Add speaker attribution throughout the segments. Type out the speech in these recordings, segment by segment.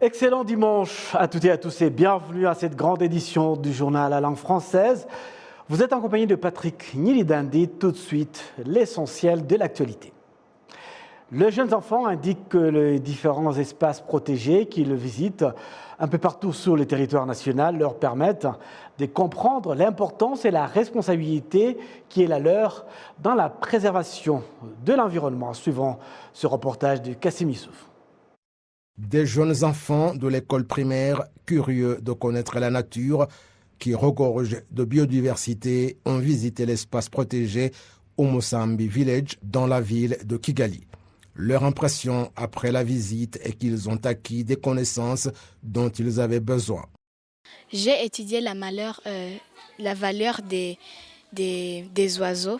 Speaker 1: Excellent dimanche à toutes et à tous et bienvenue à cette grande édition du journal à la langue française. Vous êtes en compagnie de Patrick Nilidandi. Tout de suite, l'essentiel de l'actualité. Les jeunes enfants indiquent que les différents espaces protégés qu'ils visitent un peu partout sur le territoire national leur permettent de comprendre l'importance et la responsabilité qui est la leur dans la préservation de l'environnement. Suivant ce reportage de Kassim Issouf.
Speaker 2: Des jeunes enfants de l'école primaire, curieux de connaître la nature, qui regorge de biodiversité, ont visité l'espace protégé Omosambi Village dans la ville de Kigali. Leur impression après la visite est qu'ils ont acquis des connaissances dont ils avaient besoin.
Speaker 3: J'ai étudié la valeur des oiseaux,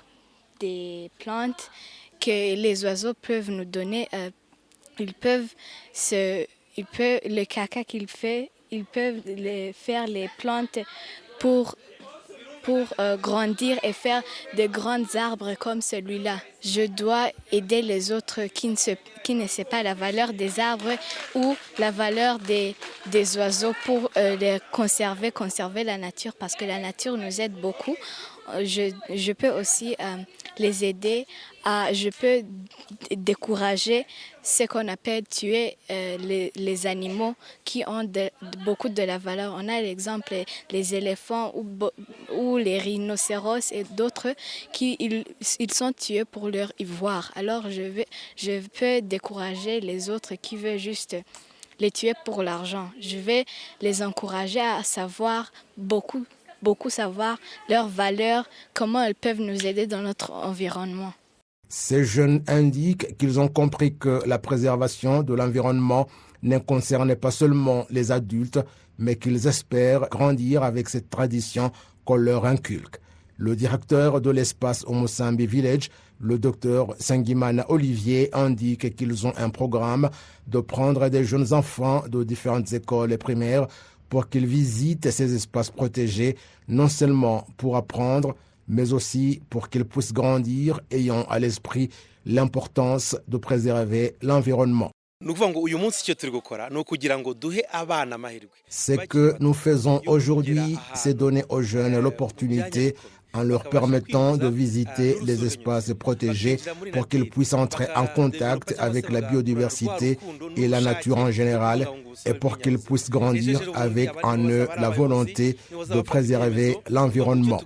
Speaker 3: des plantes que les oiseaux peuvent nous donner. Le caca qu'ils font, ils peuvent faire les plantes pour grandir et faire de grands arbres comme celui-là. Je dois aider les autres qui ne savent pas la valeur des arbres ou la valeur des oiseaux pour les conserver la nature, parce que la nature nous aide beaucoup. Je peux aussi les aider, je peux décourager ce qu'on appelle tuer les animaux qui ont beaucoup de la valeur. On a l'exemple les éléphants ou les rhinocéros et d'autres qui ils sont tués pour leur ivoire. Alors je peux décourager les autres qui veulent juste les tuer pour l'argent. Je vais les encourager à savoir beaucoup savoir leurs valeurs, comment elles peuvent nous aider dans notre environnement.
Speaker 2: Ces jeunes indiquent qu'ils ont compris que la préservation de l'environnement ne concernait pas seulement les adultes, mais qu'ils espèrent grandir avec cette tradition qu'on leur inculque. Le directeur de l'espace Omosambi Village, le docteur Sengimana Olivier, indique qu'ils ont un programme de prendre des jeunes enfants de différentes écoles primaires pour qu'ils visitent ces espaces protégés, non seulement pour apprendre, mais aussi pour qu'ils puissent grandir ayant à l'esprit l'importance de préserver l'environnement. Ce que nous faisons aujourd'hui, c'est donner aux jeunes l'opportunité en leur permettant de visiter les espaces protégés pour qu'ils puissent entrer en contact avec la biodiversité et la nature en général et pour qu'ils puissent grandir avec en eux la volonté de préserver l'environnement.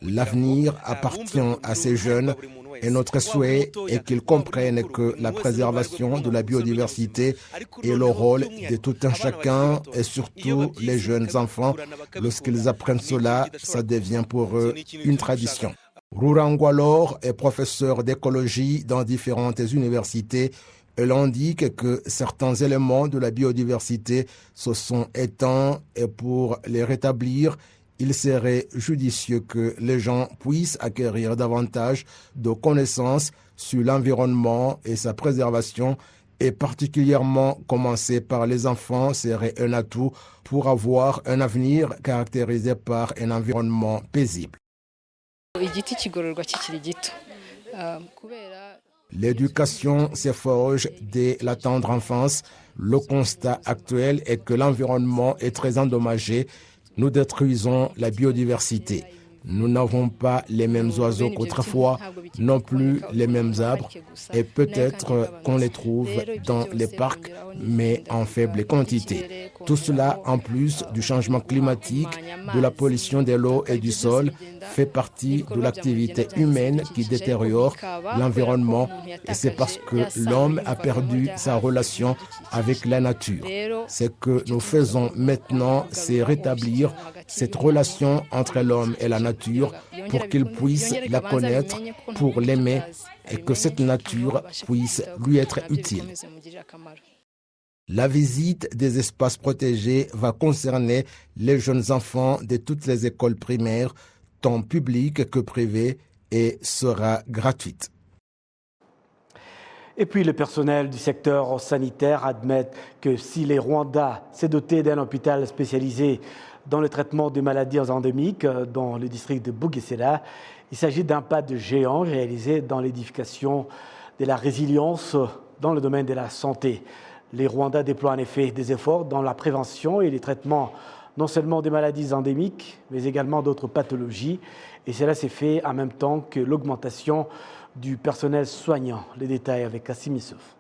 Speaker 2: L'avenir appartient à ces jeunes et notre souhait est qu'ils comprennent que la préservation de la biodiversité est le rôle de tout un chacun et surtout les jeunes enfants. Lorsqu'ils apprennent cela, ça devient pour eux une tradition. Rurangwalor est professeur d'écologie dans différentes universités. Elle indique que certains éléments de la biodiversité se sont éteints et pour les rétablir, il serait judicieux que les gens puissent acquérir davantage de connaissances sur l'environnement et sa préservation, et particulièrement commencer par les enfants serait un atout pour avoir un avenir caractérisé par un environnement paisible. L'éducation se forge dès la tendre enfance. Le constat actuel est que l'environnement est très endommagé. Nous détruisons la biodiversité. Nous n'avons pas les mêmes oiseaux qu'autrefois, non plus les mêmes arbres, et peut-être qu'on les trouve dans les parcs, mais en faible quantité. Tout cela, en plus du changement climatique, de la pollution de l'eau et du sol, fait partie de l'activité humaine qui détériore l'environnement, et c'est parce que l'homme a perdu sa relation avec la nature. Ce que nous faisons maintenant, c'est rétablir cette relation entre l'homme et la nature pour qu'il puisse la connaître, pour l'aimer et que cette nature puisse lui être utile. La visite des espaces protégés va concerner les jeunes enfants de toutes les écoles primaires, tant publiques que privées, et sera gratuite.
Speaker 1: Et puis le personnel du secteur sanitaire admet que si les Rwandais s'est doté d'un hôpital spécialisé dans le traitement des maladies endémiques dans le district de Bugesera, il s'agit d'un pas de géant réalisé dans l'édification de la résilience dans le domaine de la santé. Les Rwandais déploient en effet des efforts dans la prévention et les traitements non seulement des maladies endémiques, mais également d'autres pathologies. Et cela s'est fait en même temps que l'augmentation du personnel soignant. Les détails avec Kassim Issouf.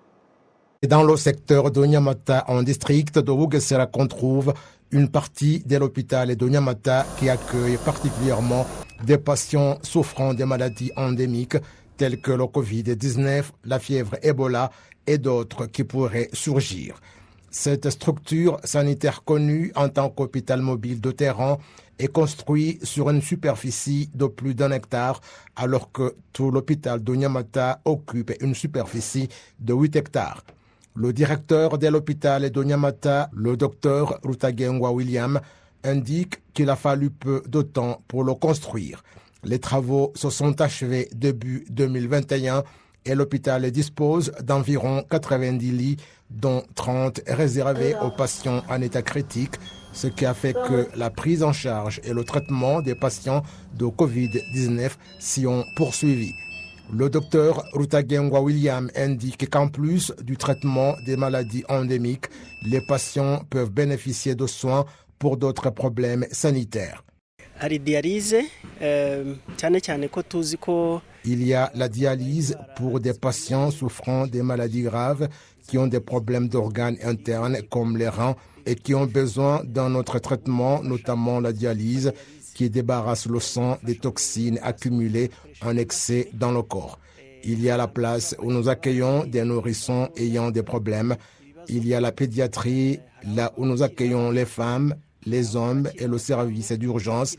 Speaker 2: Dans le secteur de Nyamata, en district de Bugesera, qu'on trouve une partie de l'hôpital de Nyamata qui accueille particulièrement des patients souffrant des maladies endémiques telles que le Covid-19, la fièvre Ebola et d'autres qui pourraient surgir. Cette structure sanitaire connue en tant qu'hôpital mobile de terrain est construite sur une superficie de plus d'1 hectare alors que tout l'hôpital de Nyamata occupe une superficie de 8 hectares. Le directeur de l'hôpital de Nyamata, le docteur Rutagengwa William, indique qu'il a fallu peu de temps pour le construire. Les travaux se sont achevés début 2021 et l'hôpital dispose d'environ 90 lits, dont 30 réservés aux patients en état critique, ce qui a fait que la prise en charge et le traitement des patients de Covid-19 s'y ont poursuivis. Le docteur Rutagengwa William indique qu'en plus du traitement des maladies endémiques, les patients peuvent bénéficier de soins pour d'autres problèmes sanitaires. Il y a la dialyse pour des patients souffrant des maladies graves qui ont des problèmes d'organes internes comme les reins et qui ont besoin d'un autre traitement, notamment la dialyse, qui débarrasse le sang des toxines accumulées en excès dans le corps. Il y a la place où nous accueillons des nourrissons ayant des problèmes. Il y a la pédiatrie, là où nous accueillons les femmes, les hommes et le service d'urgence.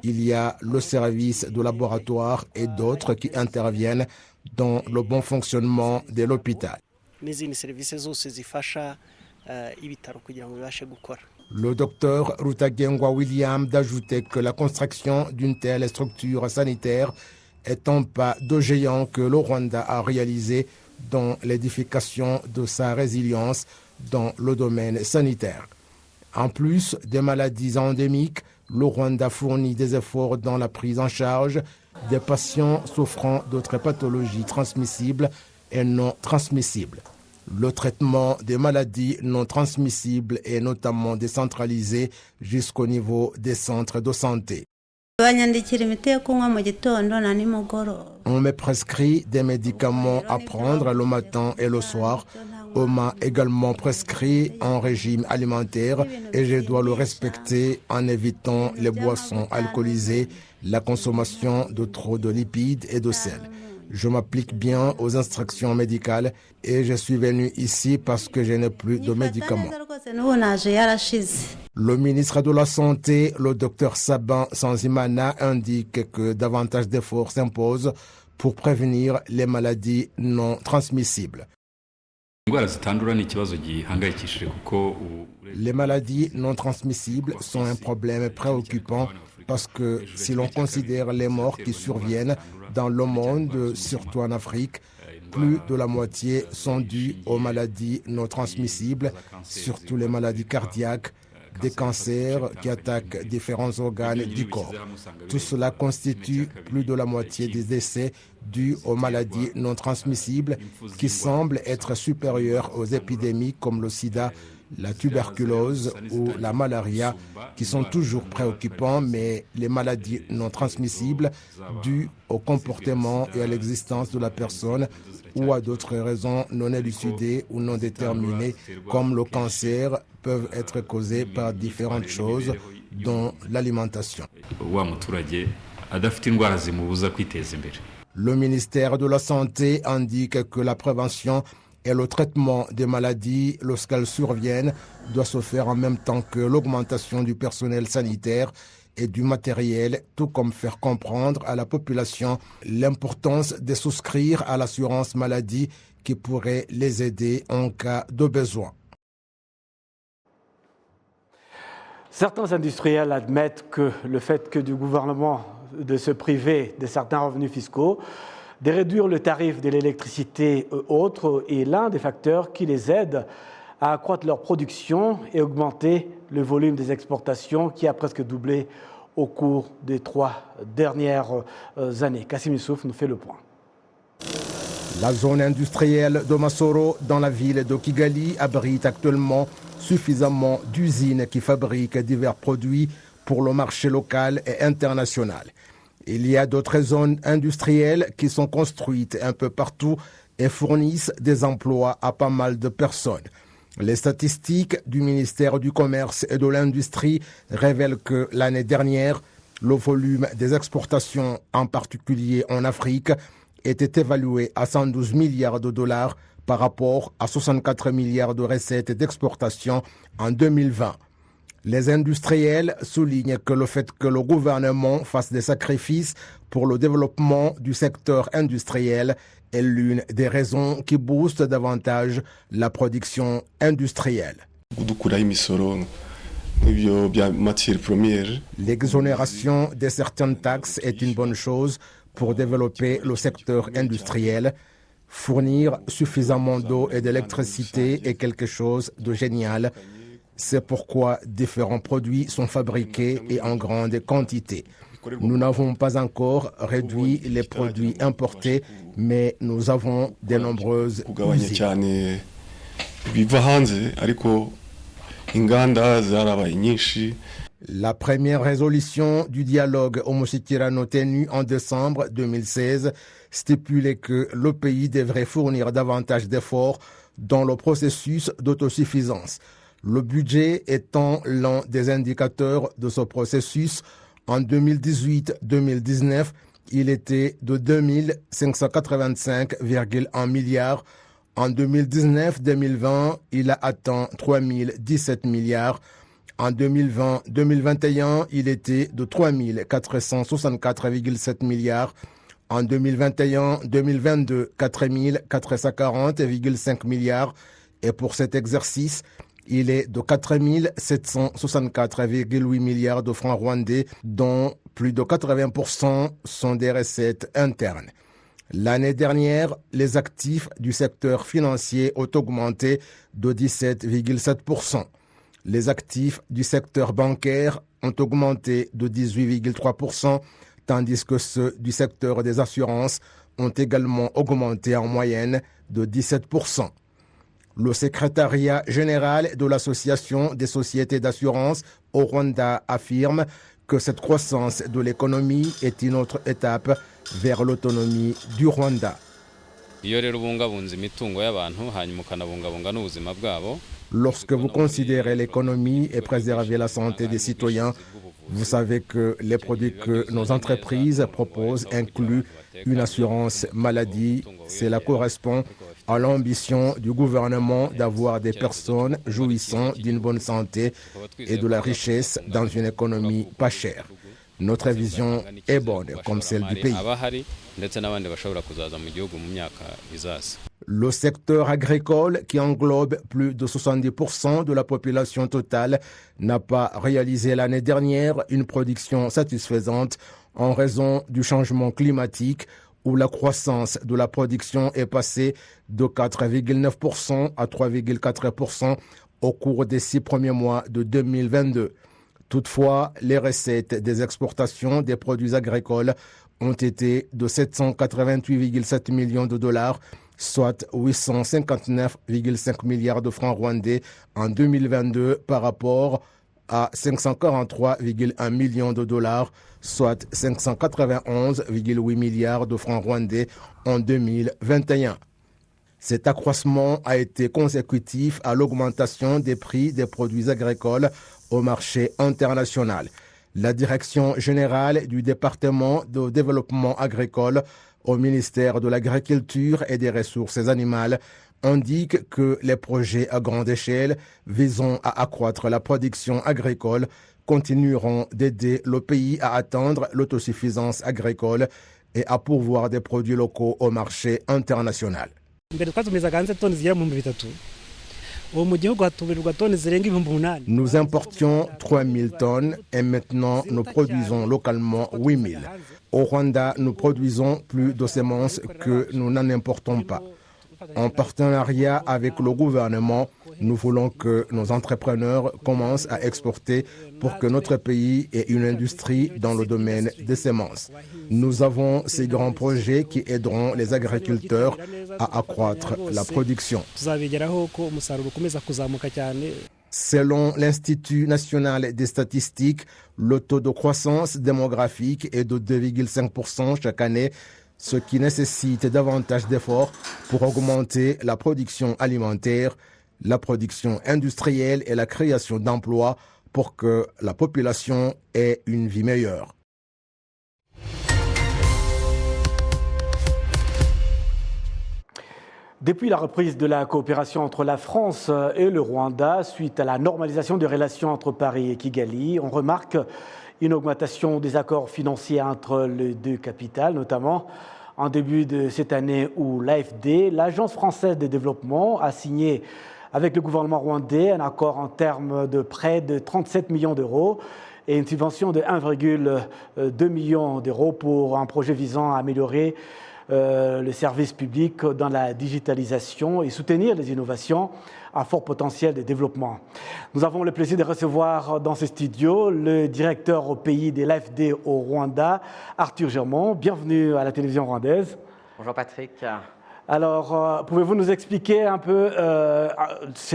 Speaker 2: Il y a le service de laboratoire et d'autres qui interviennent dans le bon fonctionnement de l'hôpital. Le docteur Rutagengwa William d'ajouter que la construction d'une telle structure sanitaire est un pas de géant que le Rwanda a réalisé dans l'édification de sa résilience dans le domaine sanitaire. En plus des maladies endémiques, le Rwanda fournit des efforts dans la prise en charge des patients souffrant d'autres pathologies transmissibles et non transmissibles. Le traitement des maladies non transmissibles est notamment décentralisé jusqu'au niveau des centres de santé. On me prescrit des médicaments à prendre le matin et le soir. On m'a également prescrit un régime alimentaire et je dois le respecter en évitant les boissons alcoolisées, la consommation de trop de lipides et de sel. Je m'applique bien aux instructions médicales et je suis venu ici parce que je n'ai plus de médicaments. Le ministre de la Santé, le Dr Sabin Sanzimana, indique que davantage d'efforts s'imposent pour prévenir les maladies non transmissibles. Les maladies non transmissibles sont un problème préoccupant parce que si l'on considère les morts qui surviennent dans le monde, surtout en Afrique, plus de la moitié sont dues aux maladies non transmissibles, surtout les maladies cardiaques, des cancers qui attaquent différents organes du corps. Tout cela constitue plus de la moitié des décès dus aux maladies non transmissibles qui semblent être supérieures aux épidémies comme le sida, la tuberculose ou la malaria, qui sont toujours préoccupants, mais les maladies non transmissibles dues au comportement et à l'existence de la personne ou à d'autres raisons non élucidées ou non déterminées, comme le cancer, peuvent être causées par différentes choses, dont l'alimentation. Le ministère de la Santé indique que la prévention et le traitement des maladies, lorsqu'elles surviennent, doit se faire en même temps que l'augmentation du personnel sanitaire et du matériel, tout comme faire comprendre à la population l'importance de souscrire à l'assurance maladie qui pourrait les aider en cas de besoin.
Speaker 1: Certains industriels admettent que le fait que du gouvernement de se priver de certains revenus fiscaux, de réduire le tarif de l'électricité et autres est l'un des facteurs qui les aide à accroître leur production et augmenter le volume des exportations qui a presque doublé au cours des 3 dernières années. Kassim Issouf nous fait le point.
Speaker 2: La zone industrielle de Masoro dans la ville de Kigali abrite actuellement suffisamment d'usines qui fabriquent divers produits pour le marché local et international. Il y a d'autres zones industrielles qui sont construites un peu partout et fournissent des emplois à pas mal de personnes. Les statistiques du ministère du Commerce et de l'Industrie révèlent que l'année dernière, le volume des exportations, en particulier en Afrique, était évalué à 112 milliards de dollars par rapport à 64 milliards de recettes d'exportation en 2020. Les industriels soulignent que le fait que le gouvernement fasse des sacrifices pour le développement du secteur industriel est l'une des raisons qui boostent davantage la production industrielle. L'exonération de certaines taxes est une bonne chose pour développer le secteur industriel. Fournir suffisamment d'eau et d'électricité est quelque chose de génial. C'est pourquoi différents produits sont fabriqués et en grande quantité. Nous n'avons pas encore réduit les produits importés, mais nous avons de nombreuses usines. La première résolution du dialogue au Mushikiwano tenue en décembre 2016 stipulait que le pays devrait fournir davantage d'efforts dans le processus d'autosuffisance. Le budget étant l'un des indicateurs de ce processus, en 2018-2019, il était de 2585,1 milliards. En 2019-2020, il a atteint 3017 milliards. En 2020-2021, il était de 3464,7 milliards. En 2021-2022, 4440,5 milliards. Et pour cet exercice, il est de 4764,8 milliards de francs rwandais, dont plus de 80% sont des recettes internes. L'année dernière, les actifs du secteur financier ont augmenté de 17,7%. Les actifs du secteur bancaire ont augmenté de 18,3%, tandis que ceux du secteur des assurances ont également augmenté en moyenne de 17%. Le secrétariat général de l'Association des sociétés d'assurance au Rwanda affirme que cette croissance de l'économie est une autre étape vers l'autonomie du Rwanda. Lorsque vous considérez l'économie et préserver la santé des citoyens, vous savez que les produits que nos entreprises proposent incluent une assurance maladie. Cela correspond à l'ambition du gouvernement d'avoir des personnes jouissant d'une bonne santé et de la richesse dans une économie pas chère. Notre vision est bonne comme celle du pays. Le secteur agricole, qui englobe plus de 70% de la population totale, n'a pas réalisé l'année dernière une production satisfaisante en raison du changement climatique, où la croissance de la production est passée de 4,9% à 3,4% au cours des 6 premiers mois de 2022. Toutefois, les recettes des exportations des produits agricoles ont été de 788,7 millions de dollars, soit 859,5 milliards de francs rwandais en 2022 par rapport à 543,1 millions de dollars, soit 591,8 milliards de francs rwandais en 2021. Cet accroissement a été consécutif à l'augmentation des prix des produits agricoles au marché international. La direction générale du département de développement agricole au ministère de l'Agriculture et des Ressources animales indique que les projets à grande échelle visant à accroître la production agricole continueront d'aider le pays à atteindre l'autosuffisance agricole et à pourvoir des produits locaux au marché international. Nous importions 3000 tonnes et maintenant nous produisons localement 8000. Au Rwanda, nous produisons plus de semences que nous n'en importons pas. En partenariat avec le gouvernement, Nous voulons que nos entrepreneurs commencent à exporter pour que notre pays ait une industrie dans le domaine des semences. Nous avons ces grands projets qui aideront les agriculteurs à accroître la production. Selon l'Institut national des statistiques, le taux de croissance démographique est de 2,5% chaque année, ce qui nécessite davantage d'efforts pour augmenter la production alimentaire, la production industrielle et la création d'emplois pour que la population ait une vie meilleure.
Speaker 1: Depuis la reprise de la coopération entre la France et le Rwanda, suite à la normalisation des relations entre Paris et Kigali, on remarque une augmentation des accords financiers entre les deux capitales, notamment en début de cette année où l'AFD, l'Agence française de développement, a signé avec le gouvernement rwandais un accord en termes de près de 37 millions d'euros et une subvention de 1,2 million d'euros pour un projet visant à améliorer le service public dans la digitalisation et soutenir les innovations à fort potentiel de développement. Nous avons le plaisir de recevoir dans ce studio le directeur au pays de l'AFD au Rwanda, Arthur Germont. Bienvenue à la télévision rwandaise.
Speaker 4: Bonjour Patrick.
Speaker 1: Alors, pouvez-vous nous expliquer un peu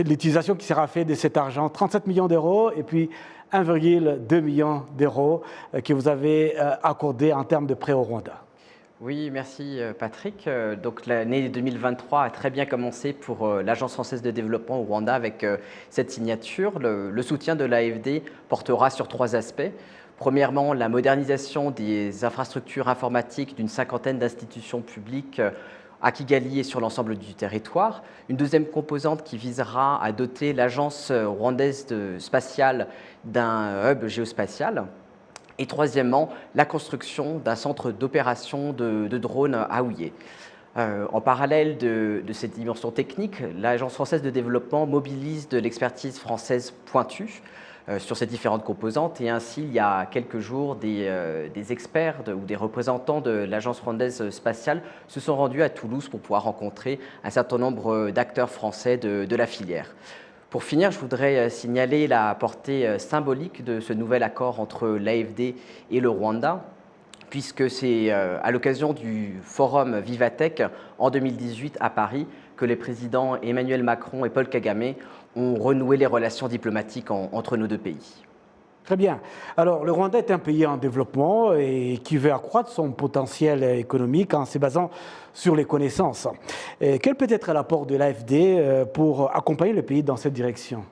Speaker 1: l'utilisation qui sera faite de cet argent, 37 millions d'euros et puis 1,2 million d'euros que vous avez accordé en termes de prêts au Rwanda?
Speaker 4: Oui, merci Patrick. Donc l'année 2023 a très bien commencé pour l'Agence française de développement au Rwanda avec cette signature. Le soutien de l'AFD portera sur 3 aspects. Premièrement, la modernisation des infrastructures informatiques d'une 50aine d'institutions publiques à Kigali et sur l'ensemble du territoire. Une deuxième composante qui visera à doter l'Agence rwandaise spatiale d'un hub géospatial. Et troisièmement, la construction d'un centre d'opération de drones à Houillé. En parallèle de cette dimension technique, l'Agence française de développement mobilise de l'expertise française pointue sur ces différentes composantes. Et ainsi, il y a quelques jours, des experts ou des représentants de l'Agence rwandaise spatiale se sont rendus à Toulouse pour pouvoir rencontrer un certain nombre d'acteurs français de la filière. Pour finir, je voudrais signaler la portée symbolique de ce nouvel accord entre l'AFD et le Rwanda, puisque c'est à l'occasion du forum Vivatech en 2018 à Paris que les présidents Emmanuel Macron et Paul Kagame ont renoué les relations diplomatiques entre nos deux pays.
Speaker 1: Très bien. Alors, le Rwanda est un pays en développement et qui veut accroître son potentiel économique en se basant sur les connaissances. Et quel peut être l'apport de l'AFD pour accompagner le pays dans cette direction?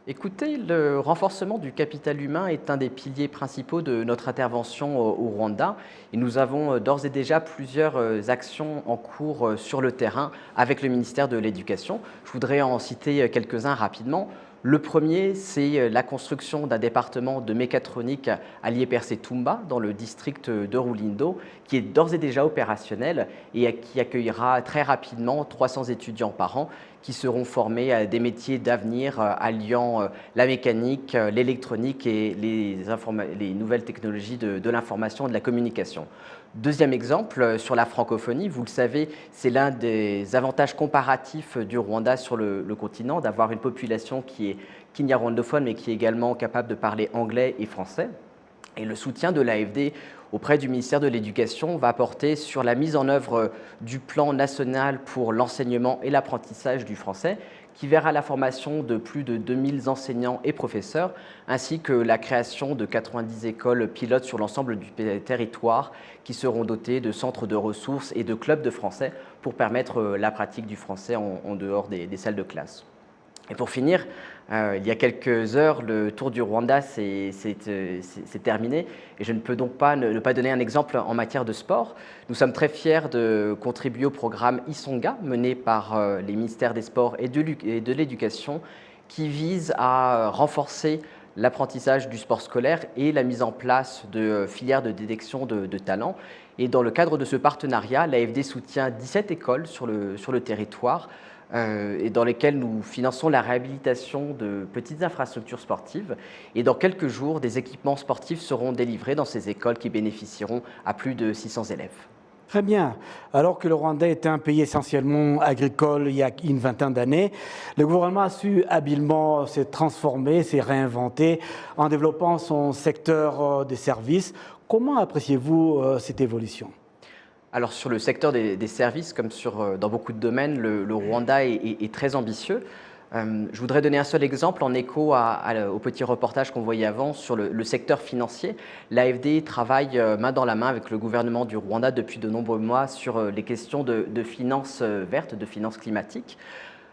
Speaker 4: Écoutez, le renforcement du capital humain est un des piliers principaux de notre intervention au Rwanda et nous avons d'ores et déjà plusieurs actions en cours sur le terrain avec le ministère de l'Éducation. Je voudrais en citer quelques-uns rapidement. Le premier, c'est la construction d'un département de mécatronique à Liépercé-Tumba, dans le district de Rulindo, qui est d'ores et déjà opérationnel et qui accueillera très rapidement 300 étudiants par an qui seront formés à des métiers d'avenir alliant la mécanique, l'électronique et les nouvelles technologies de l'information et de la communication. Deuxième exemple, sur la francophonie, vous le savez, c'est l'un des avantages comparatifs du Rwanda sur le continent, d'avoir une population qui est kinyarwandophone, mais qui est également capable de parler anglais et français. Et le soutien de l'AFD auprès du ministère de l'Éducation va porter sur la mise en œuvre du plan national pour l'enseignement et l'apprentissage du français, qui verra la formation de plus de 2000 enseignants et professeurs, ainsi que la création de 90 écoles pilotes sur l'ensemble du territoire, qui seront dotées de centres de ressources et de clubs de français pour permettre la pratique du français en dehors des salles de classe. Et pour finir, il y a quelques heures, le Tour du Rwanda s'est terminé et je ne peux donc ne pas donner un exemple en matière de sport. Nous sommes très fiers de contribuer au programme Isonga mené par les ministères des Sports et de l'Éducation qui vise à renforcer l'apprentissage du sport scolaire et la mise en place de filières de détection de talents. Et dans le cadre de ce partenariat, l'AFD soutient 17 écoles sur le territoire et dans lesquelles nous finançons la réhabilitation de petites infrastructures sportives. Et dans quelques jours, des équipements sportifs seront délivrés dans ces écoles qui bénéficieront à plus de 600 élèves.
Speaker 1: Très bien. Alors que le Rwanda était un pays essentiellement agricole il y a une vingtaine d'années, le gouvernement a su habilement se transformer, se réinventer en développant son secteur des services. Comment appréciez-vous cette évolution?
Speaker 4: Alors sur le secteur des services, comme dans beaucoup de domaines, le Rwanda est très ambitieux. Je voudrais donner un seul exemple en écho au petit reportage qu'on voyait avant sur le secteur financier. L'AFD travaille main dans la main avec le gouvernement du Rwanda depuis de nombreux mois sur les questions de finances vertes, de finances climatiques.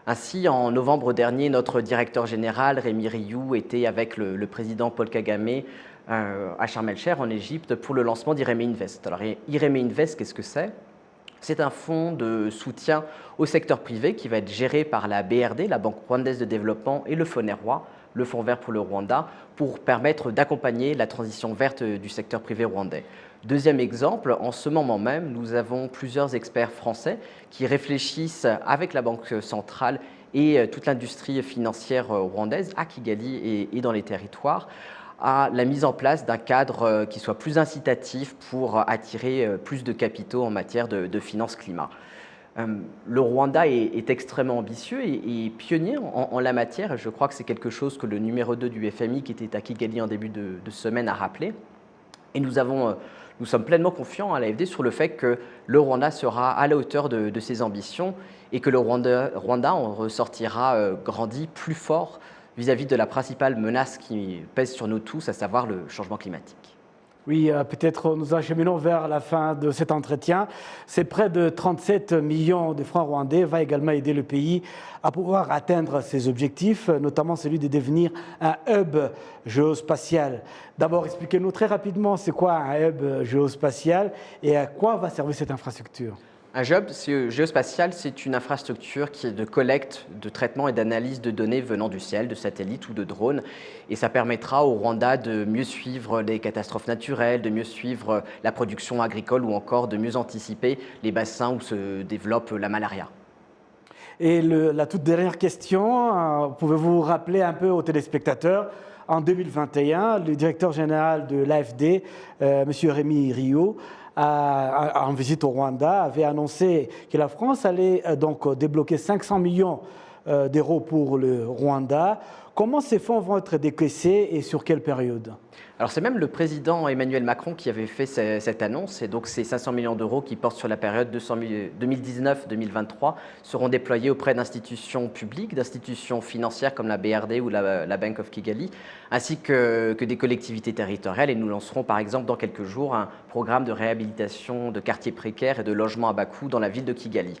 Speaker 4: Ainsi, en novembre dernier, notre directeur général, Rémi Rioux, était avec le président Paul Kagame à Sharm el-Sheikh, en Égypte, pour le lancement d'Ireme Invest. Alors, Ireme Invest, qu'est-ce que c'est? C'est un fonds de soutien au secteur privé qui va être géré par la BRD, la Banque rwandaise de développement, et le FONERWA, le Fonds vert pour le Rwanda, pour permettre d'accompagner la transition verte du secteur privé rwandais. Deuxième exemple, en ce moment même, nous avons plusieurs experts français qui réfléchissent avec la Banque centrale et toute l'industrie financière rwandaise à Kigali et dans les territoires à la mise en place d'un cadre qui soit plus incitatif pour attirer plus de capitaux en matière de finances climat. Le Rwanda est extrêmement ambitieux et pionnier en la matière. Je crois que c'est quelque chose que le numéro 2 du FMI, qui était à Kigali en début de semaine, a rappelé. Et nous sommes pleinement confiants à l'AFD sur le fait que le Rwanda sera à la hauteur de ses ambitions et que le Rwanda en ressortira grandi, plus fort vis-à-vis de la principale menace qui pèse sur nous tous, à savoir le changement climatique.
Speaker 1: Oui, peut-être nous acheminons vers la fin de cet entretien. C'est près de 37 millions de francs rwandais va également aider le pays à pouvoir atteindre ses objectifs, notamment celui de devenir un hub géospatial. D'abord, expliquez-nous très rapidement c'est quoi un hub géospatial et à quoi va servir cette infrastructure.
Speaker 4: Un hub géospatial, c'est une infrastructure qui est de collecte, de traitement et d'analyse de données venant du ciel, de satellites ou de drones. Et ça permettra au Rwanda de mieux suivre les catastrophes naturelles, de mieux suivre la production agricole ou encore de mieux anticiper les bassins où se développe la malaria.
Speaker 1: Et la toute dernière question, pouvez-vous rappeler un peu aux téléspectateurs, en 2021, le directeur général de l'AFD, M. Rémi Rioux, en visite au Rwanda, avait annoncé que la France allait donc débloquer 500 millions d'euros pour le Rwanda. Comment ces fonds vont être décaissés et sur quelle période?
Speaker 4: Alors c'est même le président Emmanuel Macron qui avait fait cette annonce, et donc ces 500 millions d'euros qui portent sur la période 2019-2023 seront déployés auprès d'institutions publiques, d'institutions financières comme la BRD ou la Bank of Kigali, ainsi que des collectivités territoriales. Et nous lancerons par exemple dans quelques jours un programme de réhabilitation de quartiers précaires et de logements à bas coût dans la ville de Kigali.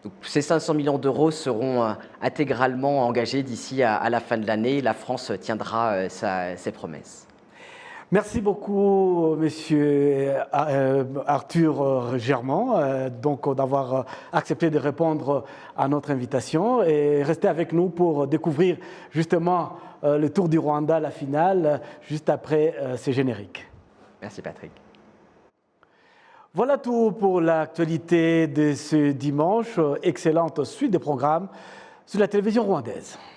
Speaker 4: Donc, ces 500 millions d'euros seront intégralement engagés d'ici à la fin de l'année. La France tiendra ses promesses.
Speaker 1: Merci beaucoup, Monsieur Arthur Germand, d'avoir accepté de répondre à notre invitation et restez avec nous pour découvrir justement le Tour du Rwanda, la finale, juste après ces génériques.
Speaker 4: Merci Patrick.
Speaker 1: Voilà tout pour l'actualité de ce dimanche. Excellente suite des programmes sur la télévision rwandaise.